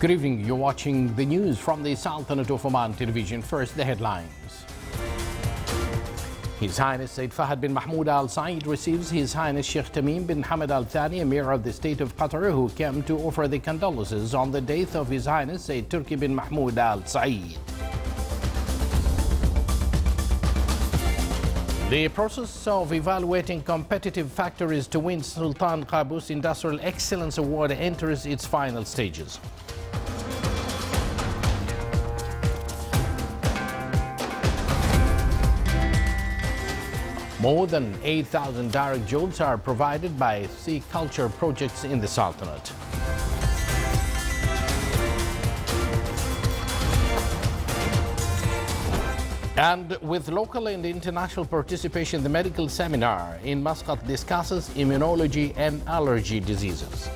Good evening. You're watching the news from the Sultanate of Oman television. First, the headlines. His Highness Said Fahad bin Mahmoud Al Saeed receives His Highness Sheikh Tamim bin Hamad Al Thani, Emir of the State of Qatar, who came to offer the condolences on the death of His Highness Said Turki bin Mahmoud Al Saeed. The process of evaluating competitive factories to win Sultan Qaboos Industrial Excellence Award enters its final stages. More than 8,000 direct jobs are provided by sea culture projects in the Sultanate. And with local and international participation, the medical seminar in Muscat discusses immunology and allergy diseases.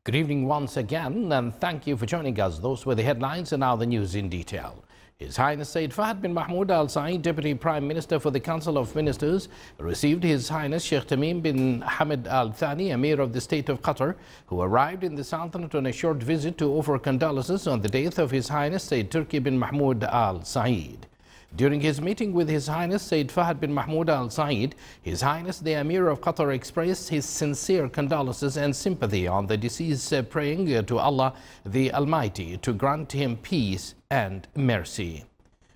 Good evening once again, and thank you for joining us. Those were the headlines, and now the news in detail. His Highness Said Fahad bin Mahmoud Al Saeed, Deputy Prime Minister for the Council of Ministers, received His Highness Sheikh Tamim bin Hamad Al Thani, Emir of the State of Qatar, who arrived in the Sultanate on a short visit to offer condolences on the death of His Highness Said Turki bin Mahmoud Al Saeed. During his meeting with His Highness Said Fahad bin Mahmoud Al Saeed, His Highness the Emir of Qatar expressed his sincere condolences and sympathy on the deceased, praying to Allah the Almighty to grant him peace and mercy.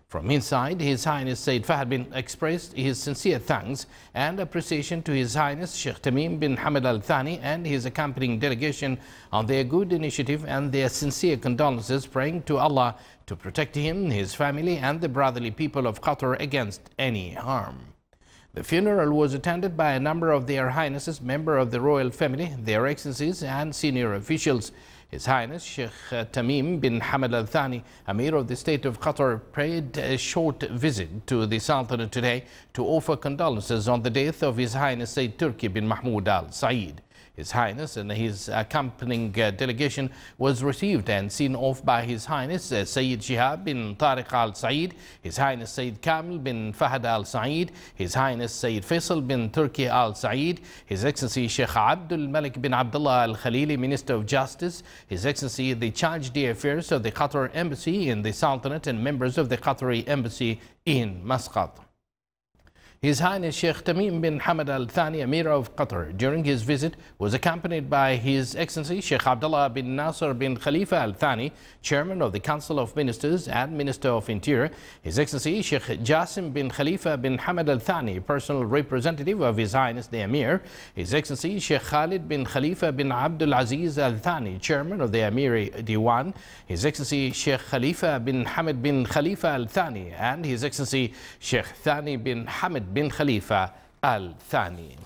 From inside, His Highness Said Fahad bin expressed his sincere thanks and appreciation to His Highness Sheikh Tamim bin Hamad Al Thani and his accompanying delegation on their good initiative and their sincere condolences, praying to Allah to protect him, his family and the brotherly people of Qatar against any harm. The funeral was attended by a number of Their Highnesses, members of the royal family, Their Excellencies and senior officials. His Highness Sheikh Tamim bin Hamad Al Thani, Emir of the State of Qatar, paid a short visit to the Sultanate today to offer condolences on the death of His Highness Said Turki bin Mahmoud Al Saeed. His Highness and his accompanying delegation was received and seen off by His Highness Sayyid Shihab bin Tariq Al Saeed, His Highness Sayyid Kamil bin Fahad Al Saeed, His Highness Sayyid Faisal bin Turki Al Saeed, His Excellency Sheikh Abdul Malik bin Abdullah Al Khalili, Minister of Justice, His Excellency the Charge d'Affaires of the Qatar Embassy in the Sultanate, and members of the Qatari Embassy in Muscat. His Highness Sheikh Tamim bin Hamad Al Thani, Emir of Qatar, during his visit was accompanied by His Excellency Sheikh Abdullah bin Nasser bin Khalifa Al Thani, Chairman of the Council of Ministers and Minister of Interior, His Excellency Sheikh Jassim bin Khalifa bin Hamad Al Thani, personal representative of His Highness the Emir, His Excellency Sheikh Khalid bin Khalifa bin Abdul Aziz Al Thani, Chairman of the Emiri Diwan, His Excellency Sheikh Khalifa bin Hamad bin Khalifa Al Thani, and His Excellency Sheikh Thani bin Hamad bin Khalifa Al Thani.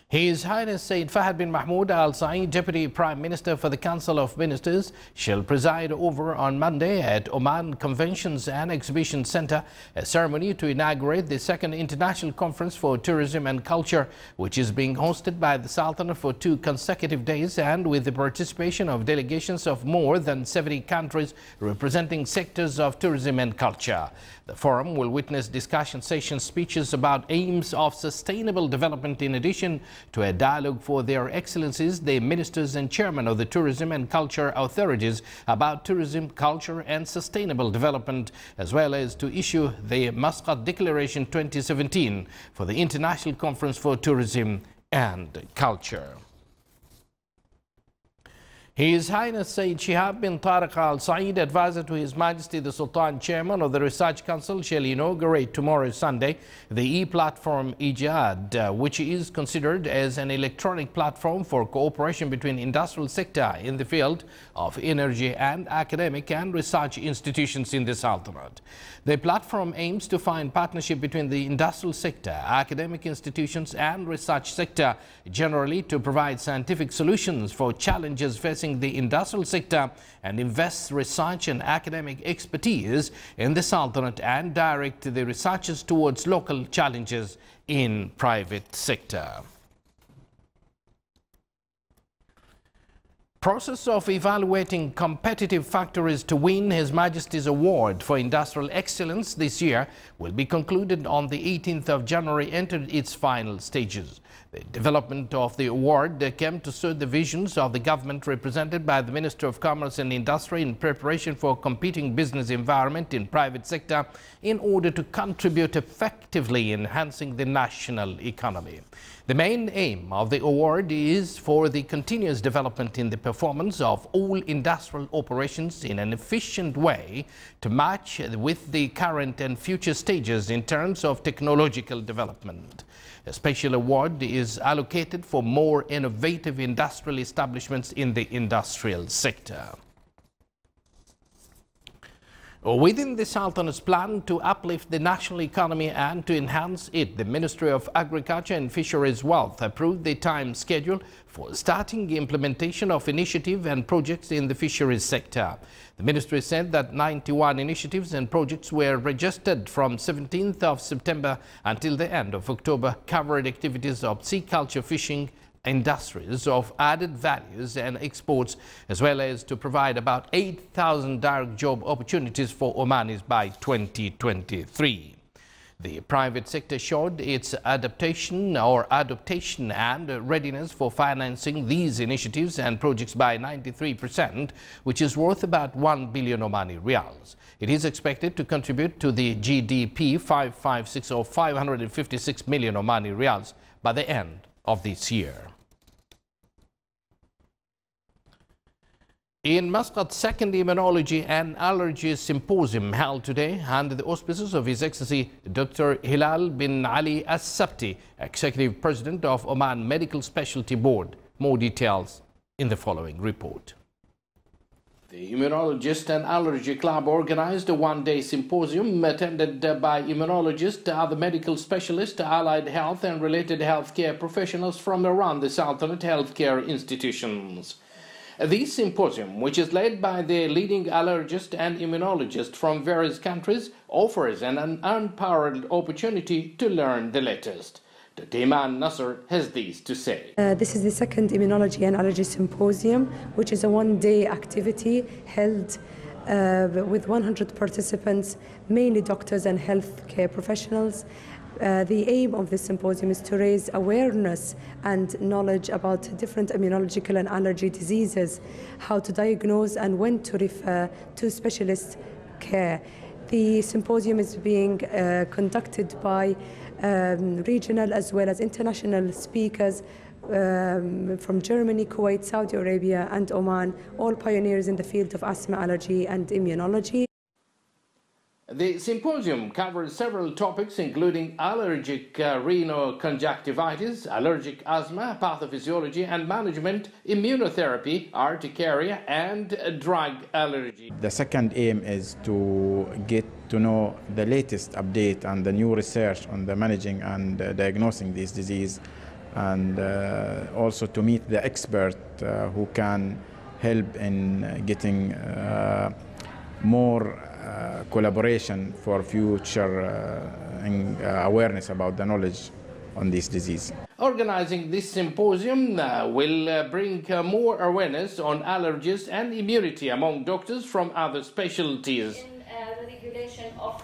His Highness Said Fahad bin Mahmoud Al Saeed, Deputy Prime Minister for the Council of Ministers, shall preside over on Monday at Oman Conventions and Exhibition Center a ceremony to inaugurate the second International Conference for Tourism and Culture, which is being hosted by the Sultanate for 2 consecutive days and with the participation of delegations of more than 70 countries representing sectors of tourism and culture. The forum will witness discussion sessions, speeches about aims of sustainable development, in addition to a dialogue for Their Excellencies, the Ministers and Chairman of the Tourism and Culture Authorities about tourism, culture and sustainable development, as well as to issue the Muscat Declaration 2017 for the International Conference for Tourism and Culture. His Highness Sayyid Shihab bin Tariq Al Saeed, advisor to His Majesty the Sultan, Chairman of the Research Council, shall inaugurate tomorrow, Sunday, the e-platform Ijad, which is considered as an electronic platform for cooperation between industrial sector in the field of energy and academic and research institutions in the Sultanate. The platform aims to find partnership between the industrial sector, academic institutions and research sector generally to provide scientific solutions for challenges facing the industrial sector and invest research and academic expertise in the Sultanate and direct the researchers towards local challenges in private sector. process of evaluating competitive factories to win His Majesty's Award for Industrial Excellence this year will be concluded on the 18th of January, entered its final stages. The development of the award came to suit the visions of the government represented by the Minister of Commerce and Industry in preparation for a competing business environment in private sector in order to contribute effectively in enhancing the national economy. The main aim of the award is for the continuous development in the performance of all industrial operations in an efficient way to match with the current and future stages in terms of technological development. A special award is allocated for more innovative industrial establishments in the industrial sector. Within the Sultanate's plan to uplift the national economy and to enhance it, the Ministry of Agriculture and Fisheries Wealth approved the time schedule for starting the implementation of initiatives and projects in the fisheries sector. The ministry said that 91 initiatives and projects were registered from 17th of September until the end of October, covered activities of sea culture, fishing, industries of added values and exports, as well as to provide about 8,000 direct job opportunities for Omanis by 2023. The private sector showed its adaptation and readiness for financing these initiatives and projects by 93%, which is worth about 1 billion Omani Riyals. It is expected to contribute to the GDP 556 or 556 million Omani Riyals by the end of this year. In Muscat, second Immunology and Allergy Symposium held today under the auspices of His Excellency Dr. Hilal bin Ali As-Sabti, Executive President of Oman Medical Specialty Board. More details in the following report. The Immunologist and Allergy Club organized a one-day symposium attended by immunologists, other medical specialists, allied health and related healthcare professionals from around the Sultanate healthcare institutions. This symposium, which is led by the leading allergist and immunologist from various countries, offers an unparalleled opportunity to learn the latest. Dr. Iman Nasser has this to say. This is the second Immunology and Allergy Symposium, which is a one-day activity held with 100 participants, mainly doctors and healthcare professionals. The aim of this symposium is to raise awareness and knowledge about different immunological and allergy diseases, how to diagnose and when to refer to specialist care. The symposium is being conducted by regional as well as international speakers from Germany, Kuwait, Saudi Arabia and Oman, all pioneers in the field of asthma, allergy and immunology. The symposium covers several topics including allergic rhinoconjunctivitis, allergic asthma, pathophysiology and management, immunotherapy, urticaria and drug allergy. The second aim is to get to know the latest update and the new research on the managing and diagnosing this disease, and also to meet the expert who can help in getting more collaboration for future awareness about the knowledge on this disease. Organizing this symposium will bring more awareness on allergies and immunity among doctors from other specialties. The regulation of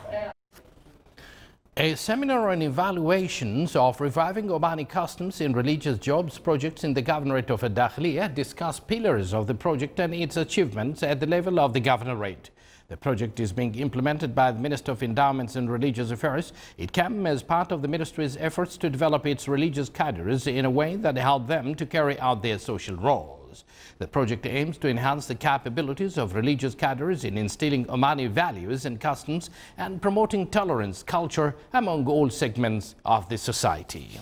A seminar on evaluations of reviving Omani customs in religious jobs projects in the Governorate of Dakhliya discussed pillars of the project and its achievements at the level of the Governorate. The project is being implemented by the Minister of Endowments and Religious Affairs. It came as part of the ministry's efforts to develop its religious cadres in a way that helped them to carry out their social roles. The project aims to enhance the capabilities of religious cadres in instilling Omani values and customs and promoting tolerance culture among all segments of the society.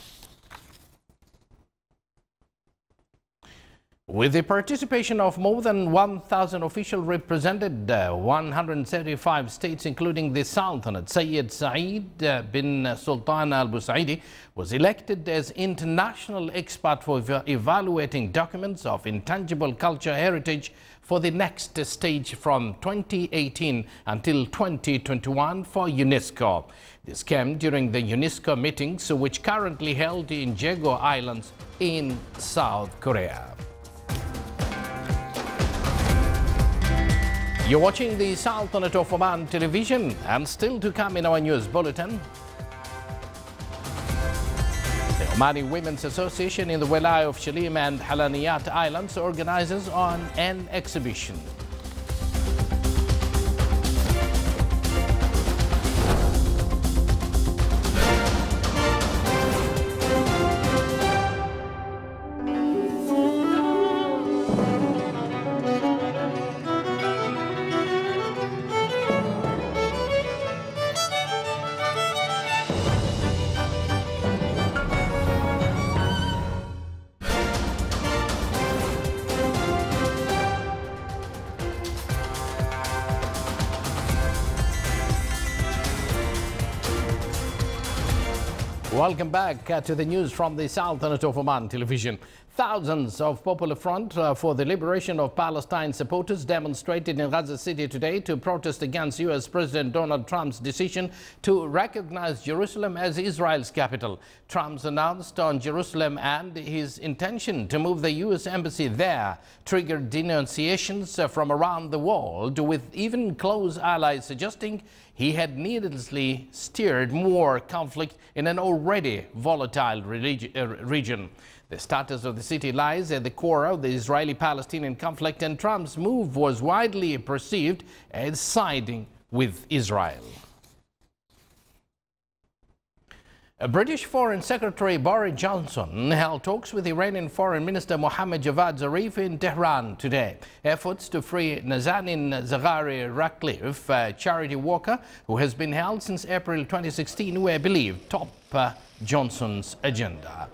With the participation of more than 1,000 officials represented 175 states, including the Sultanate, Sayyid Saeed bin Sultan Al Busaidi was elected as international expert for evaluating documents of intangible culture heritage for the next stage from 2018 until 2021 for UNESCO. This came during the UNESCO meetings, which currently held in Jeju Islands in South Korea. You're watching the Sultanate of Oman television, and still to come in our news bulletin. The Omani Women's Association in the Wilaya of Shalim and Halaniyat Islands organizes an exhibition. Welcome back to the news from the Sultanate of Oman television. Thousands of Popular Front for the Liberation of Palestine supporters demonstrated in Gaza City today to protest against U.S. President Donald Trump's decision to recognize Jerusalem as Israel's capital. Trump's announced on Jerusalem and his intention to move the U.S. embassy there triggered denunciations from around the world, with even close allies suggesting he had needlessly steered more conflict in an already volatile region. The status of the city lies at the core of the Israeli-Palestinian conflict, and Trump's move was widely perceived as siding with Israel. British Foreign Secretary Boris Johnson held talks with Iranian Foreign Minister Mohammad Javad Zarif in Tehran today. Efforts to free Nazanin Zaghari-Ratcliffe, a charity worker who has been held since April 2016, were believed top Johnson's agenda.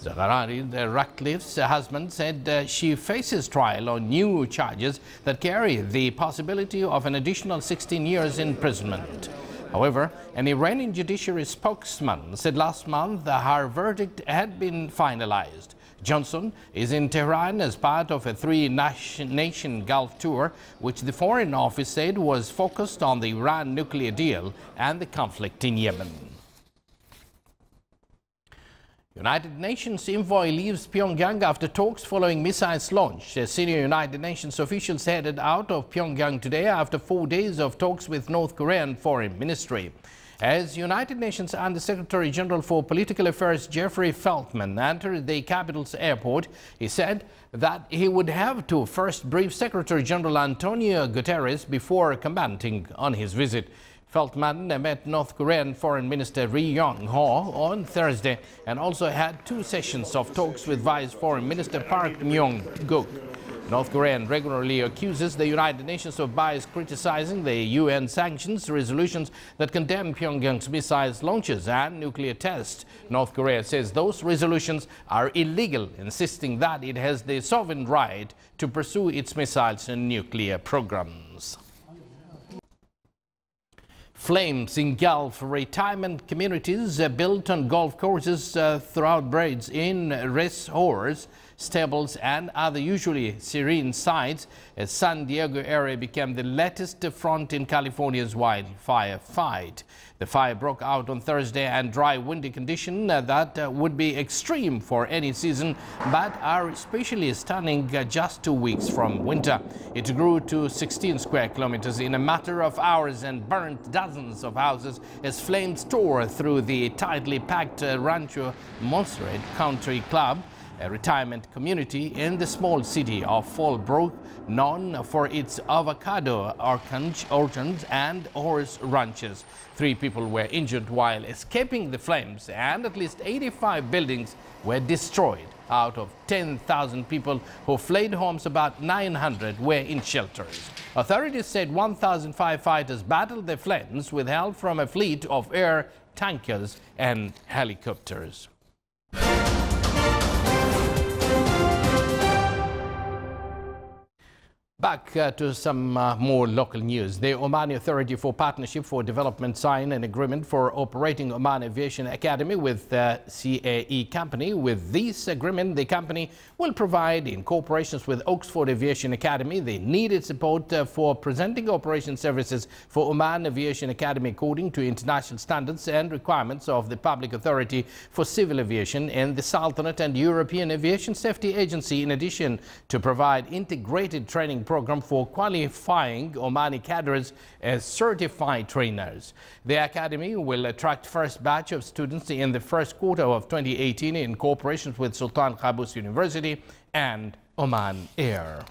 Zaghari-Ratcliffe's husband said she faces trial on new charges that carry the possibility of an additional 16 years imprisonment. However, an Iranian judiciary spokesman said last month that her verdict had been finalized. Johnson is in Tehran as part of a three-nation Gulf tour, which the Foreign Office said was focused on the Iran nuclear deal and the conflict in Yemen. United Nations envoy leaves Pyongyang after talks following missiles launch. Senior United Nations officials headed out of Pyongyang today after 4 days of talks with North Korean Foreign Ministry. As United Nations Under-Secretary General for Political Affairs Jeffrey Feltman entered the capital's airport, he said that he would have to first brief Secretary General Antonio Guterres before commenting on his visit. Feltman met North Korean Foreign Minister Ri Yong-ho on Thursday and also had 2 sessions of talks with Vice Foreign Minister Park Myung-guk. North Korea regularly accuses the United Nations of bias, criticizing the UN sanctions resolutions that condemn Pyongyang's missiles launches and nuclear tests. North Korea says those resolutions are illegal, insisting that it has the sovereign right to pursue its missiles and nuclear programs. Flames engulf retirement communities built on golf courses throughout braids in racehorse stables and other usually serene sites as San Diego area became the latest front in California's wildfire fight. The fire broke out on Thursday, and dry, windy conditions that would be extreme for any season, but are especially stunning just 2 weeks from winter. It grew to 16 square kilometers in a matter of hours and burnt dozens of houses as flames tore through the tightly packed Rancho Montserrat Country Club, a retirement community in the small city of Fallbrook, known for its avocado orchards and horse ranches. 3 people were injured while escaping the flames, and at least 85 buildings were destroyed. Out of 10,000 people who fled homes, about 900 were in shelters. Authorities said 1,000 firefighters battled the flames with help from a fleet of air tankers and helicopters. Back to some more local news. The Omani Authority for Partnership for Development signed an agreement for operating Oman Aviation Academy with the CAE company. With this agreement, the company will provide, in cooperation with Oxford Aviation Academy, the needed support for presenting operation services for Oman Aviation Academy according to international standards and requirements of the Public Authority for Civil Aviation and the Sultanate and European Aviation Safety Agency, in addition to provide integrated training program for qualifying Omani cadres as certified trainers. The academy will attract first batch of students in the first quarter of 2018 in cooperation with Sultan Qaboos University and Oman Air.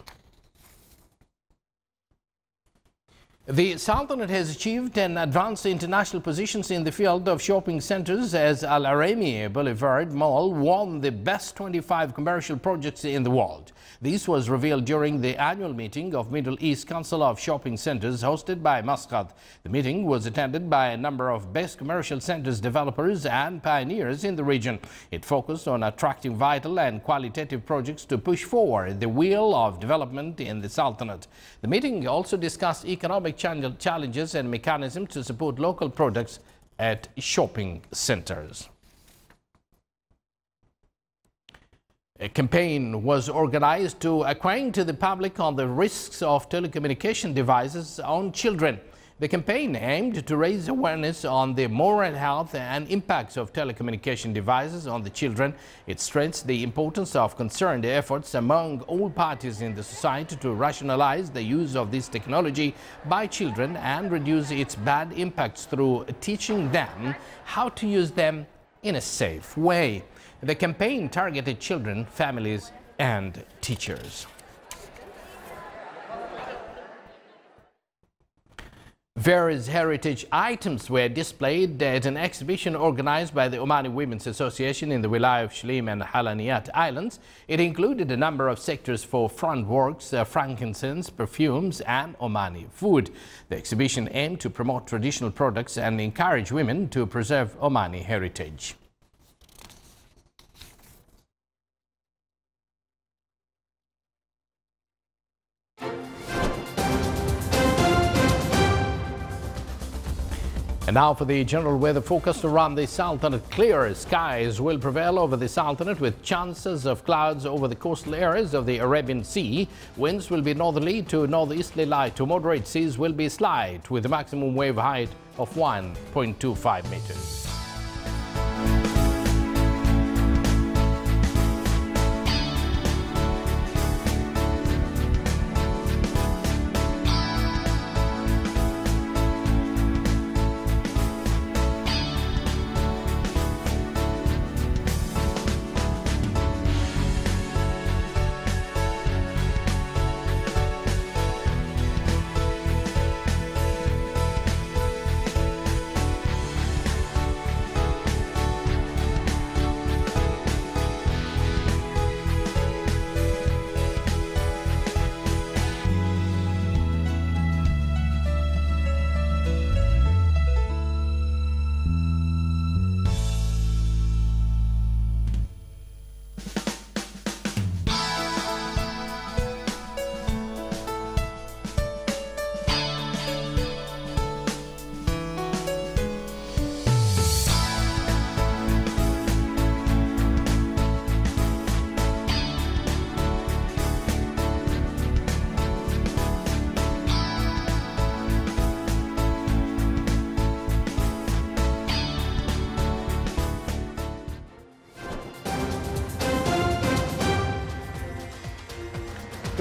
The Sultanate has achieved an advanced international positions in the field of shopping centers as Al-Arami Boulevard Mall won the best 25 commercial projects in the world. This was revealed during the annual meeting of Middle East Council of Shopping Centers hosted by Muscat. The meeting was attended by a number of best commercial centers developers and pioneers in the region. It focused on attracting vital and qualitative projects to push forward the wheel of development in the Sultanate. The meeting also discussed economic challenges and mechanisms to support local products at shopping centers. A campaign was organized to acquaint the public on the risks of telecommunication devices on children. The campaign aimed to raise awareness on the moral health and impacts of telecommunication devices on the children. It stressed the importance of concerned efforts among all parties in the society to rationalize the use of this technology by children and reduce its bad impacts through teaching them how to use them in a safe way. The campaign targeted children, families, and teachers. Various heritage items were displayed at an exhibition organized by the Omani Women's Association in the Wilayah of Shlim and Halaniyat Islands. It included a number of sectors for front works, frankincense, perfumes, and Omani food. The exhibition aimed to promote traditional products and encourage women to preserve Omani heritage. And now for the general weather forecast around the Sultanate. Clear skies will prevail over the Sultanate with chances of clouds over the coastal areas of the Arabian Sea. Winds will be northerly to northeasterly light to moderate. Seas will be slight with a maximum wave height of 1.25 meters.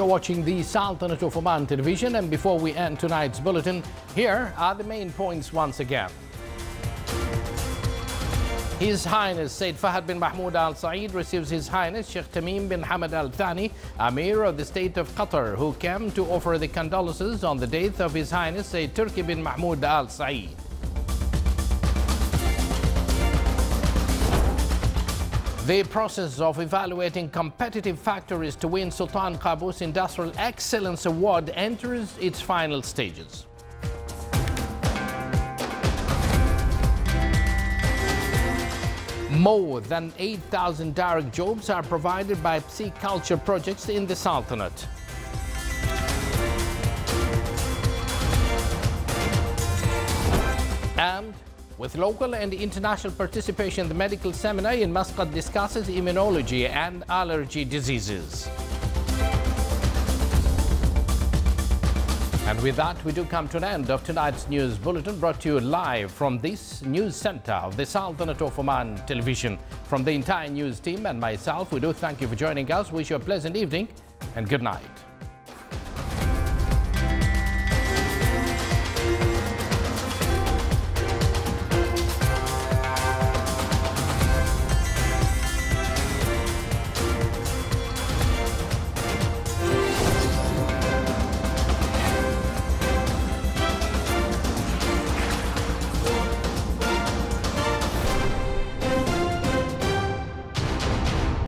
You're watching the Sultanate of Oman television, and before we end tonight's bulletin, here are the main points once again. His Highness Said Fahd bin Mahmoud Al Saeed receives His Highness Sheikh Tamim bin Hamad Al Thani, Amir of the State of Qatar, who came to offer the condolences on the death of His Highness Said Turki bin Mahmoud Al Saeed. The process of evaluating competitive factories to win Sultan Qaboos Industrial Excellence Award enters its final stages. More than 8,000 direct jobs are provided by Culture projects in the Sultanate. And with local and international participation, the medical seminar in Muscat discusses immunology and allergy diseases. And with that, we do come to an end of tonight's news bulletin, brought to you live from this news center of the Sultanate of Oman television. From the entire news team and myself, we do thank you for joining us. Wish you a pleasant evening and good night.